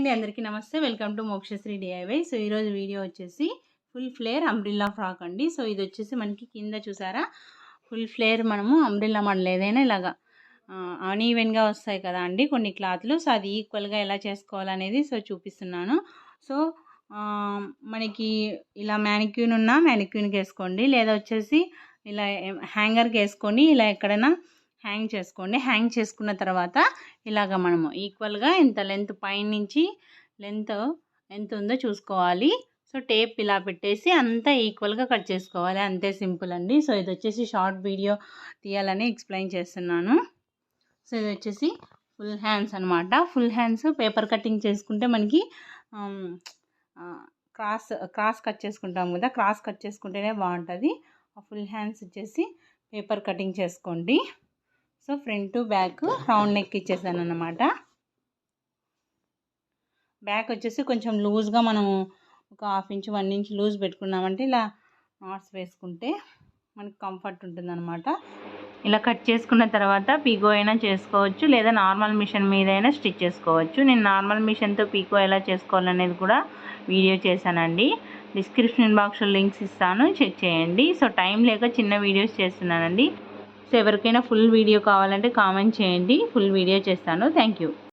అండి, అందరికీ నమస్తే. Welcome to Mokshasri DIY. So ఈరోజు వీడియో వచ్చేసి ఫుల్ ఫ్లేర్ అంబ్రిల్లా ఫ్రాక్ అండి. సో ఇది వచ్చేసి మనకి కింద చూసారా ఫుల్ ఫ్లేర్ మనము అంబ్రిల్లా మోడల్ ఏదైనా ఇలాగా అన్ఈవెన్గా వస్తాయి కదా అండి కొన్ని క్లాత్లు. సో అది ఈక్వల్గా ఎలా చేసుకోవాలనేది చూపిస్తున్నాను. సో మనకి ఇలా మ్యానిక్యూన్ ఉన్నా మ్యానిక్యూన్కి వేసుకోండి, లేదా వచ్చేసి ఇలా హ్యాంగర్కి వేసుకొని ఇలా ఎక్కడైనా హ్యాంగ్ చేసుకోండి. హ్యాంగ్ చేసుకున్న తర్వాత ఇలాగ మనము ఈక్వల్గా ఎంత లెంత్ పైనుంచి లెంత్ ఎంత ఉందో చూసుకోవాలి. సో టేప్ ఇలా పెట్టేసి అంతా ఈక్వల్గా కట్ చేసుకోవాలి, అంతే సింపుల్ అండి. సో ఇది వచ్చేసి షార్ట్ వీడియో తీయాలని ఎక్స్ప్లెయిన్ చేస్తున్నాను. సో ఇది వచ్చేసి ఫుల్ హ్యాండ్స్ అనమాట. ఫుల్ హ్యాండ్స్ పేపర్ కటింగ్ చేసుకుంటే మనకి క్రాస్ కట్ చేసుకుంటాం కదా, క్రాస్ కట్ చేసుకుంటేనే బాగుంటుంది. ఫుల్ హ్యాండ్స్ వచ్చేసి పేపర్ కటింగ్ చేసుకోండి. So front back round neck ఇచ్చేసాను అన్నమాట. బ్యాక్ వచ్చేసి కొంచెం లూజ్గా మనము ఒక 1/2 ఇంచ్ 1 ఇంచ్ లూజ్ పెట్టుకున్నామంటే ఇలా నాట్స్ వేసుకుంటే మనకి కంఫర్ట్ ఉంటుందన్నమాట. ఇలా కట్ చేసుకున్న తర్వాత పీకో అయినా చేసుకోవచ్చు, లేదా నార్మల్ మిషన్ మీద అయినా స్టిచ్ చేసుకోవచ్చు. నేను నార్మల్ మిషన్తో పీకో ఎలా చేసుకోవాలనేది కూడా వీడియో చేశానండి. డిస్క్రిప్షన్ బాక్స్లో లింక్స్ ఇస్తాను, చెక్ చేయండి. సో టైం లేక చిన్న వీడియోస్ చేస్తున్నానండి. సో ఎవరికైనా ఫుల్ వీడియో కావాలంటే కామెంట్ చేయండి, ఫుల్ వీడియో చేస్తాను. Thank you.